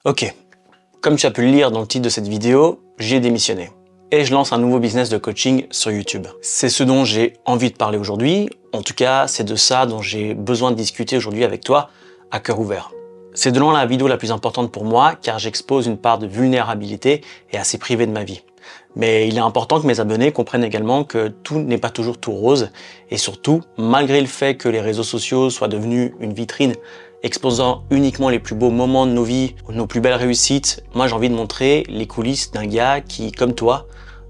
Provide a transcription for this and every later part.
Ok, comme tu as pu le lire dans le titre de cette vidéo, j'ai démissionné. Et je lance un nouveau business de coaching sur YouTube. C'est ce dont j'ai envie de parler aujourd'hui. En tout cas, c'est de ça dont j'ai besoin de discuter aujourd'hui avec toi à cœur ouvert. C'est de loin la vidéo la plus importante pour moi car j'expose une part de vulnérabilité et assez privée de ma vie. Mais il est important que mes abonnés comprennent également que tout n'est pas toujours tout rose et surtout, malgré le fait que les réseaux sociaux soient devenus une vitrine exposant uniquement les plus beaux moments de nos vies, nos plus belles réussites, moi j'ai envie de montrer les coulisses d'un gars qui, comme toi,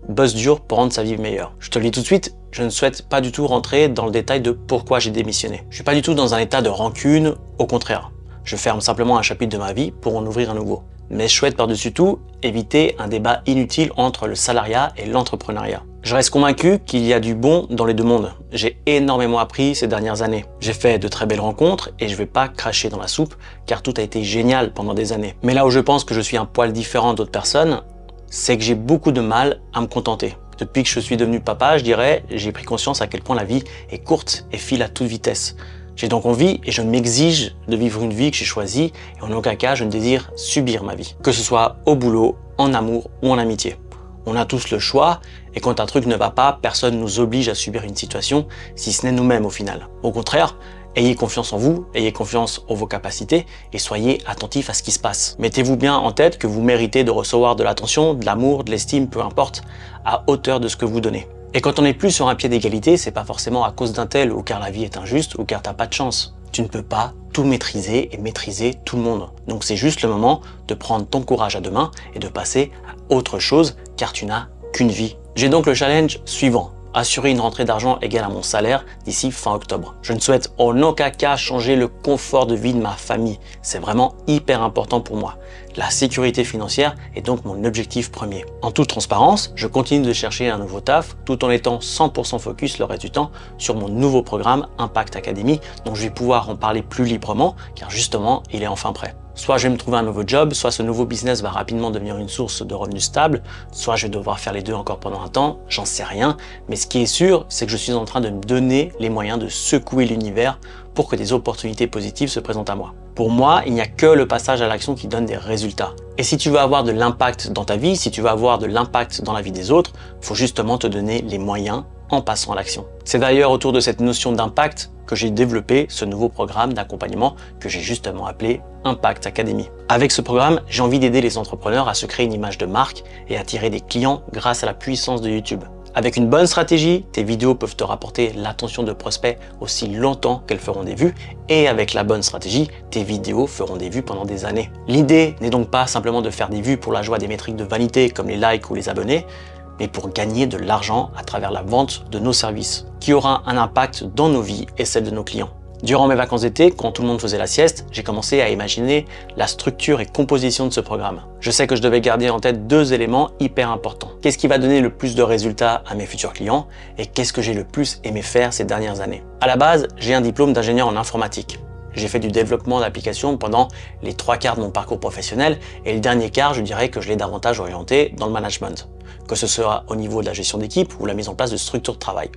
bosse dur pour rendre sa vie meilleure. Je te le dis tout de suite, je ne souhaite pas du tout rentrer dans le détail de pourquoi j'ai démissionné. Je suis pas du tout dans un état de rancune, au contraire. Je ferme simplement un chapitre de ma vie pour en ouvrir un nouveau. Mais je souhaite par-dessus tout éviter un débat inutile entre le salariat et l'entrepreneuriat. Je reste convaincu qu'il y a du bon dans les deux mondes. J'ai énormément appris ces dernières années. J'ai fait de très belles rencontres et je vais pas cracher dans la soupe car tout a été génial pendant des années. Mais là où je pense que je suis un poil différent d'autres personnes, c'est que j'ai beaucoup de mal à me contenter. Depuis que je suis devenu papa, je dirais, j'ai pris conscience à quel point la vie est courte et file à toute vitesse. J'ai donc envie et je m'exige de vivre une vie que j'ai choisie et en aucun cas je ne désire subir ma vie. Que ce soit au boulot, en amour ou en amitié. On a tous le choix et quand un truc ne va pas, personne ne nous oblige à subir une situation si ce n'est nous-mêmes au final. Au contraire, ayez confiance en vous, ayez confiance en vos capacités et soyez attentifs à ce qui se passe. Mettez-vous bien en tête que vous méritez de recevoir de l'attention, de l'amour, de l'estime, peu importe, à hauteur de ce que vous donnez. Et quand on n'est plus sur un pied d'égalité, c'est pas forcément à cause d'un tel ou car la vie est injuste ou car t'as pas de chance. Tu ne peux pas tout maîtriser et maîtriser tout le monde. Donc c'est juste le moment de prendre ton courage à deux mains et de passer à autre chose car tu n'as qu'une vie. J'ai donc le challenge suivant. Assurer une rentrée d'argent égale à mon salaire d'ici fin octobre. Je ne souhaite en aucun cas changer le confort de vie de ma famille. C'est vraiment hyper important pour moi. La sécurité financière est donc mon objectif premier. En toute transparence, je continue de chercher un nouveau taf tout en étant 100% focus le reste du temps sur mon nouveau programme Impact Academy dont je vais pouvoir en parler plus librement car justement, il est enfin prêt. Soit je vais me trouver un nouveau job, soit ce nouveau business va rapidement devenir une source de revenus stable, soit je vais devoir faire les deux encore pendant un temps, j'en sais rien. Mais ce qui est sûr, c'est que je suis en train de me donner les moyens de secouer l'univers pour que des opportunités positives se présentent à moi. Pour moi, il n'y a que le passage à l'action qui donne des résultats. Et si tu veux avoir de l'impact dans ta vie, si tu veux avoir de l'impact dans la vie des autres, il faut justement te donner les moyens en passant à l'action. C'est d'ailleurs autour de cette notion d'impact que j'ai développé ce nouveau programme d'accompagnement que j'ai justement appelé Impact Academy. Avec ce programme, j'ai envie d'aider les entrepreneurs à se créer une image de marque et à attirer des clients grâce à la puissance de YouTube. Avec une bonne stratégie, tes vidéos peuvent te rapporter l'attention de prospects aussi longtemps qu'elles feront des vues et avec la bonne stratégie, tes vidéos feront des vues pendant des années. L'idée n'est donc pas simplement de faire des vues pour la joie des métriques de vanité comme les likes ou les abonnés, mais pour gagner de l'argent à travers la vente de nos services, qui aura un impact dans nos vies et celle de nos clients. Durant mes vacances d'été, quand tout le monde faisait la sieste, j'ai commencé à imaginer la structure et composition de ce programme. Je sais que je devais garder en tête deux éléments hyper importants. Qu'est-ce qui va donner le plus de résultats à mes futurs clients et qu'est-ce que j'ai le plus aimé faire ces dernières années. À la base, j'ai un diplôme d'ingénieur en informatique. J'ai fait du développement d'applications pendant les 3/4 de mon parcours professionnel et le dernier quart, je dirais que je l'ai davantage orienté dans le management, que ce soit au niveau de la gestion d'équipe ou la mise en place de structures de travail.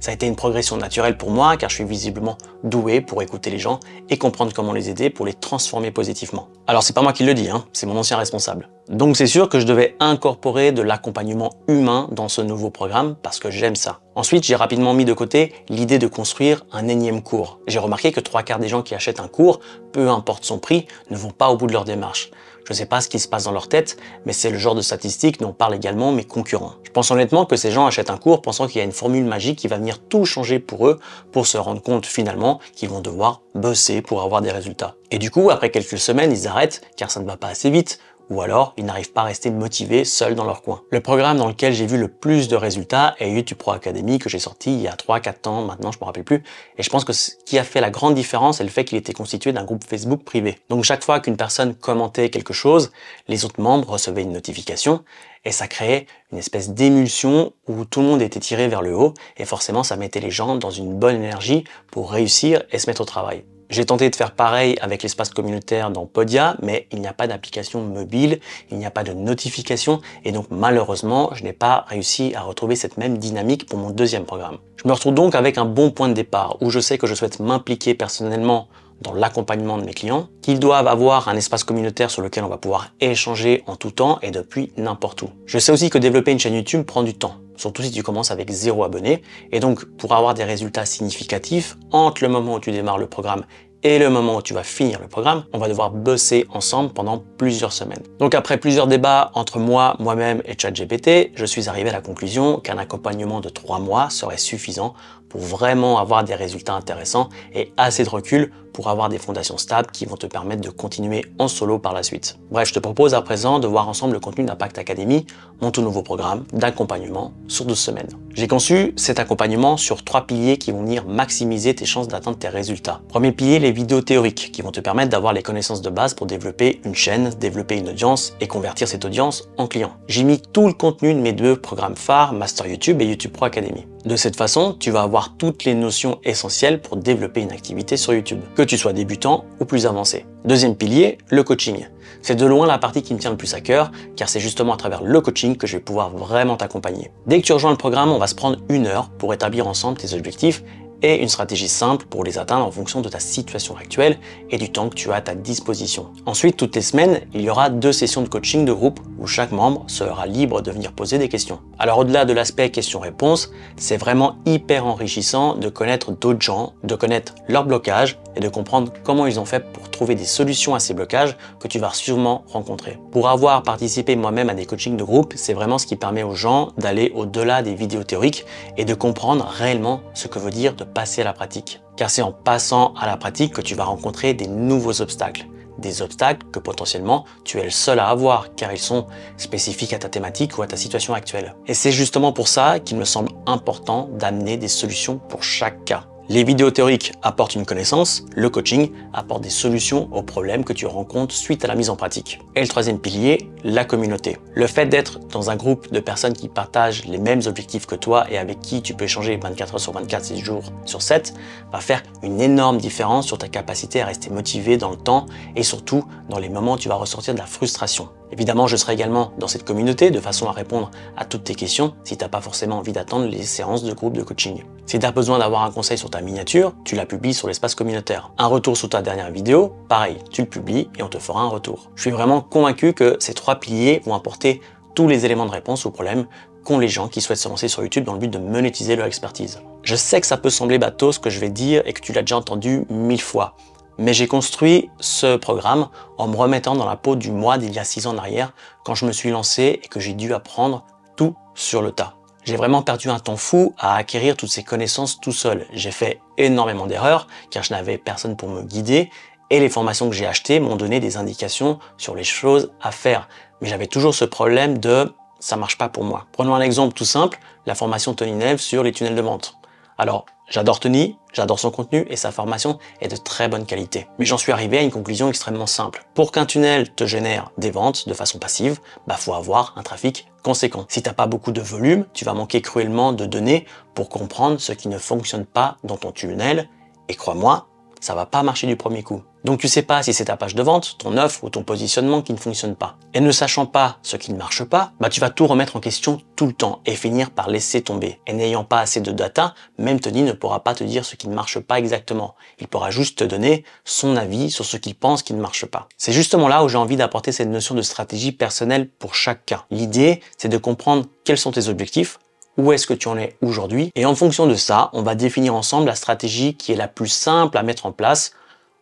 Ça a été une progression naturelle pour moi car je suis visiblement doué pour écouter les gens et comprendre comment les aider pour les transformer positivement. Alors c'est pas moi qui le dis, c'est mon ancien responsable. Donc c'est sûr que je devais incorporer de l'accompagnement humain dans ce nouveau programme parce que j'aime ça. Ensuite, j'ai rapidement mis de côté l'idée de construire un énième cours. J'ai remarqué que 3/4 des gens qui achètent un cours, peu importe son prix, ne vont pas au bout de leur démarche. Je ne sais pas ce qui se passe dans leur tête, mais c'est le genre de statistiques dont parlent également mes concurrents. Je pense honnêtement que ces gens achètent un cours pensant qu'il y a une formule magique qui va venir tout changer pour eux, pour se rendre compte finalement qu'ils vont devoir bosser pour avoir des résultats. Et du coup, après quelques semaines, ils arrêtent car ça ne va pas assez vite, ou alors ils n'arrivent pas à rester motivés seuls dans leur coin. Le programme dans lequel j'ai vu le plus de résultats est YouTube Pro Academy que j'ai sorti il y a 3-4 ans maintenant, je me rappelle plus. Et je pense que ce qui a fait la grande différence, c'est le fait qu'il était constitué d'un groupe Facebook privé. Donc chaque fois qu'une personne commentait quelque chose, les autres membres recevaient une notification et ça créait une espèce d'émulsion où tout le monde était tiré vers le haut et forcément ça mettait les gens dans une bonne énergie pour réussir et se mettre au travail. J'ai tenté de faire pareil avec l'espace communautaire dans Podia, mais il n'y a pas d'application mobile, il n'y a pas de notification, et donc malheureusement, je n'ai pas réussi à retrouver cette même dynamique pour mon deuxième programme. Je me retrouve donc avec un bon point de départ, où je sais que je souhaite m'impliquer personnellement dans l'accompagnement de mes clients, qu'ils doivent avoir un espace communautaire sur lequel on va pouvoir échanger en tout temps et depuis n'importe où. Je sais aussi que développer une chaîne YouTube prend du temps, surtout si tu commences avec 0 abonné, et donc pour avoir des résultats significatifs entre le moment où tu démarres le programme et le moment où tu vas finir le programme, on va devoir bosser ensemble pendant plusieurs semaines. Donc après plusieurs débats entre moi-même et ChatGPT, je suis arrivé à la conclusion qu'un accompagnement de 3 mois serait suffisant pour vraiment avoir des résultats intéressants et assez de recul pour avoir des fondations stables qui vont te permettre de continuer en solo par la suite. Bref, je te propose à présent de voir ensemble le contenu d'Impact Academy, mon tout nouveau programme d'accompagnement sur 12 semaines. J'ai conçu cet accompagnement sur 3 piliers qui vont venir maximiser tes chances d'atteindre tes résultats. Premier pilier, les vidéos théoriques qui vont te permettre d'avoir les connaissances de base pour développer une chaîne, développer une audience et convertir cette audience en clients. J'ai mis tout le contenu de mes 2 programmes phares, Master YouTube et YouTube Pro Academy. De cette façon, tu vas avoir toutes les notions essentielles pour développer une activité sur YouTube, que tu sois débutant ou plus avancé. Deuxième pilier, le coaching. C'est de loin la partie qui me tient le plus à cœur, car c'est justement à travers le coaching que je vais pouvoir vraiment t'accompagner. Dès que tu rejoins le programme, on va se prendre 1 heure pour établir ensemble tes objectifs et une stratégie simple pour les atteindre en fonction de ta situation actuelle et du temps que tu as à ta disposition. Ensuite, toutes les semaines, il y aura 2 sessions de coaching de groupe où chaque membre sera libre de venir poser des questions. Alors au-delà de l'aspect questions-réponses, c'est vraiment hyper enrichissant de connaître d'autres gens, de connaître leurs blocages et de comprendre comment ils ont fait pour trouver des solutions à ces blocages que tu vas sûrement rencontrer. Pour avoir participé moi-même à des coachings de groupe, c'est vraiment ce qui permet aux gens d'aller au-delà des vidéos théoriques et de comprendre réellement ce que veut dire de passer à la pratique. Car c'est en passant à la pratique que tu vas rencontrer des nouveaux obstacles. Des obstacles que potentiellement tu es le seul à avoir car ils sont spécifiques à ta thématique ou à ta situation actuelle. Et c'est justement pour ça qu'il me semble important d'amener des solutions pour chaque cas. Les vidéos théoriques apportent une connaissance, le coaching apporte des solutions aux problèmes que tu rencontres suite à la mise en pratique. Et le troisième pilier, la communauté. Le fait d'être dans un groupe de personnes qui partagent les mêmes objectifs que toi et avec qui tu peux échanger 24 heures sur 24, 6 jours sur 7, va faire une énorme différence sur ta capacité à rester motivé dans le temps et surtout dans les moments où tu vas ressortir de la frustration. Évidemment, je serai également dans cette communauté de façon à répondre à toutes tes questions si tu n'as pas forcément envie d'attendre les séances de groupe de coaching. Si tu as besoin d'avoir un conseil sur ta miniature, tu la publies sur l'espace communautaire. Un retour sur ta dernière vidéo, pareil, tu le publies et on te fera un retour. Je suis vraiment convaincu que ces 3 piliers vont apporter tous les éléments de réponse aux problèmes qu'ont les gens qui souhaitent se lancer sur YouTube dans le but de monétiser leur expertise. Je sais que ça peut sembler bateau ce que je vais dire et que tu l'as déjà entendu 1000 fois. Mais j'ai construit ce programme en me remettant dans la peau du moi d'il y a 6 ans en arrière, quand je me suis lancé et que j'ai dû apprendre tout sur le tas. J'ai vraiment perdu un temps fou à acquérir toutes ces connaissances tout seul. J'ai fait énormément d'erreurs car je n'avais personne pour me guider et les formations que j'ai achetées m'ont donné des indications sur les choses à faire. Mais j'avais toujours ce problème de « ça marche pas pour moi ». Prenons un exemple tout simple, la formation Tony Nev sur les tunnels de vente. Alors, j'adore Tony, j'adore son contenu et sa formation est de très bonne qualité. Mais j'en suis arrivé à une conclusion extrêmement simple. Pour qu'un tunnel te génère des ventes de façon passive, faut avoir un trafic conséquent. Si t'as pas beaucoup de volume, tu vas manquer cruellement de données pour comprendre ce qui ne fonctionne pas dans ton tunnel. Et crois-moi, ça va pas marcher du premier coup. Donc tu sais pas si c'est ta page de vente, ton offre ou ton positionnement qui ne fonctionne pas. Et ne sachant pas ce qui ne marche pas, tu vas tout remettre en question tout le temps et finir par laisser tomber. Et n'ayant pas assez de data, même Tony ne pourra pas te dire ce qui ne marche pas exactement. Il pourra juste te donner son avis sur ce qu'il pense qui ne marche pas. C'est justement là où j'ai envie d'apporter cette notion de stratégie personnelle pour chaque cas. L'idée, c'est de comprendre quels sont tes objectifs, où est-ce que tu en es aujourd'hui, et en fonction de ça, on va définir ensemble la stratégie qui est la plus simple à mettre en place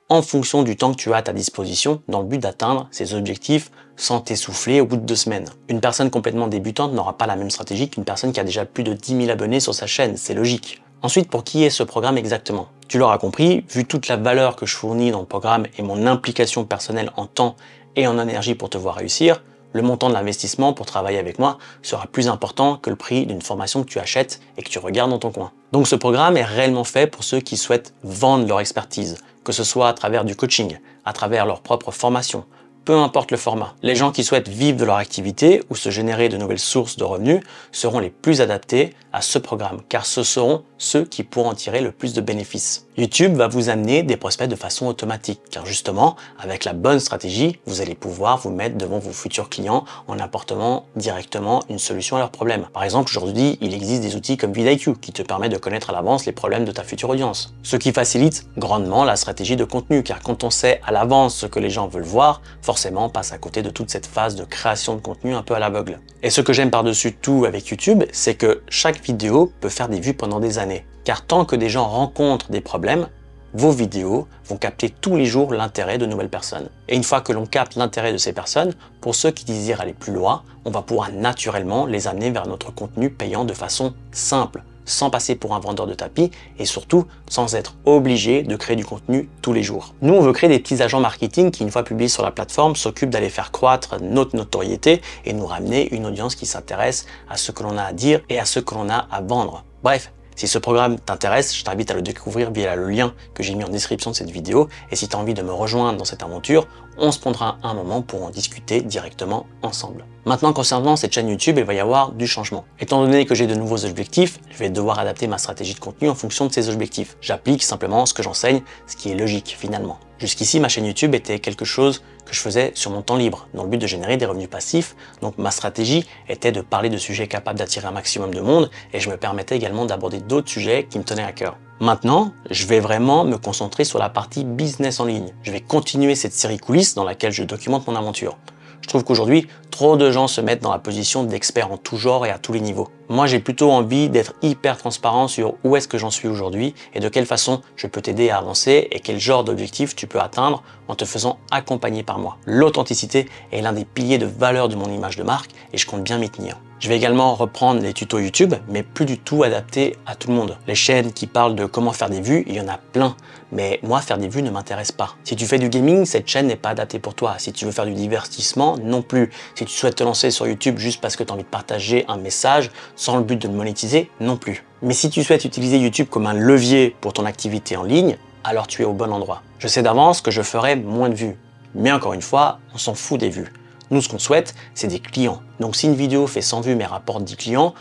en fonction du temps que tu as à ta disposition dans le but d'atteindre ces objectifs sans t'essouffler au bout de 2 semaines. Une personne complètement débutante n'aura pas la même stratégie qu'une personne qui a déjà plus de 10 000 abonnés sur sa chaîne, c'est logique. Ensuite, pour qui est ce programme exactement? Tu l'auras compris, vu toute la valeur que je fournis dans le programme et mon implication personnelle en temps et en énergie pour te voir réussir, le montant de l'investissement pour travailler avec moi sera plus important que le prix d'une formation que tu achètes et que tu regardes dans ton coin. Donc ce programme est réellement fait pour ceux qui souhaitent vendre leur expertise, que ce soit à travers du coaching, à travers leur propre formation, peu importe le format. Les gens qui souhaitent vivre de leur activité ou se générer de nouvelles sources de revenus seront les plus adaptés à ce programme, car ce seront ceux qui pourront en tirer le plus de bénéfices. YouTube va vous amener des prospects de façon automatique, car justement, avec la bonne stratégie, vous allez pouvoir vous mettre devant vos futurs clients en apportant directement une solution à leurs problèmes. Par exemple, aujourd'hui, il existe des outils comme vidIQ qui te permet de connaître à l'avance les problèmes de ta future audience. Ce qui facilite grandement la stratégie de contenu, car quand on sait à l'avance ce que les gens veulent voir, forcément on passe à côté de toute cette phase de création de contenu un peu à l'aveugle. Et ce que j'aime par-dessus tout avec YouTube, c'est que chaque vidéo peut faire des vues pendant des années. Car tant que des gens rencontrent des problèmes, vos vidéos vont capter tous les jours l'intérêt de nouvelles personnes. Et une fois que l'on capte l'intérêt de ces personnes, pour ceux qui désirent aller plus loin, on va pouvoir naturellement les amener vers notre contenu payant de façon simple, sans passer pour un vendeur de tapis et surtout sans être obligé de créer du contenu tous les jours. Nous, on veut créer des petits agents marketing qui, une fois publiés sur la plateforme, s'occupent d'aller faire croître notre notoriété et nous ramener une audience qui s'intéresse à ce que l'on a à dire et à ce que l'on a à vendre. Bref, si ce programme t'intéresse, je t'invite à le découvrir via le lien que j'ai mis en description de cette vidéo. Et si tu as envie de me rejoindre dans cette aventure, on se prendra un moment pour en discuter directement ensemble. Maintenant, concernant cette chaîne YouTube, il va y avoir du changement. Étant donné que j'ai de nouveaux objectifs, je vais devoir adapter ma stratégie de contenu en fonction de ces objectifs. J'applique simplement ce que j'enseigne, ce qui est logique finalement. Jusqu'ici, ma chaîne YouTube était quelque chose que je faisais sur mon temps libre, dans le but de générer des revenus passifs. Donc ma stratégie était de parler de sujets capables d'attirer un maximum de monde et je me permettais également d'aborder d'autres sujets qui me tenaient à cœur. Maintenant, je vais vraiment me concentrer sur la partie business en ligne. Je vais continuer cette série coulisses dans laquelle je documente mon aventure. Je trouve qu'aujourd'hui, trop de gens se mettent dans la position d'experts en tout genre et à tous les niveaux. Moi, j'ai plutôt envie d'être hyper transparent sur où est-ce que j'en suis aujourd'hui et de quelle façon je peux t'aider à avancer et quel genre d'objectif tu peux atteindre en te faisant accompagner par moi. L'authenticité est l'un des piliers de valeur de mon image de marque et je compte bien m'y tenir. Je vais également reprendre les tutos YouTube, mais plus du tout adaptés à tout le monde. Les chaînes qui parlent de comment faire des vues, il y en a plein. Mais moi, faire des vues ne m'intéresse pas. Si tu fais du gaming, cette chaîne n'est pas adaptée pour toi. Si tu veux faire du divertissement, non plus. Si tu souhaites te lancer sur YouTube juste parce que tu as envie de partager un message sans le but de le monétiser, non plus. Mais si tu souhaites utiliser YouTube comme un levier pour ton activité en ligne, alors tu es au bon endroit. Je sais d'avance que je ferai moins de vues. Mais encore une fois, on s'en fout des vues. Nous, ce qu'on souhaite, c'est des clients. Donc si une vidéo fait 100 vues mais rapporte 10 clients,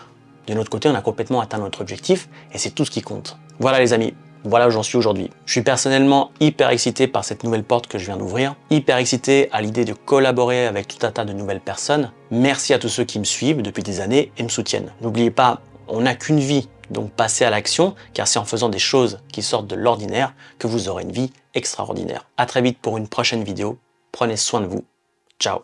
de notre côté, on a complètement atteint notre objectif et c'est tout ce qui compte. Voilà les amis, voilà où j'en suis aujourd'hui. Je suis personnellement hyper excité par cette nouvelle porte que je viens d'ouvrir, hyper excité à l'idée de collaborer avec tout un tas de nouvelles personnes. Merci à tous ceux qui me suivent depuis des années et me soutiennent. N'oubliez pas, on n'a qu'une vie, donc passez à l'action, car c'est en faisant des choses qui sortent de l'ordinaire que vous aurez une vie extraordinaire. À très vite pour une prochaine vidéo. Prenez soin de vous. Ciao.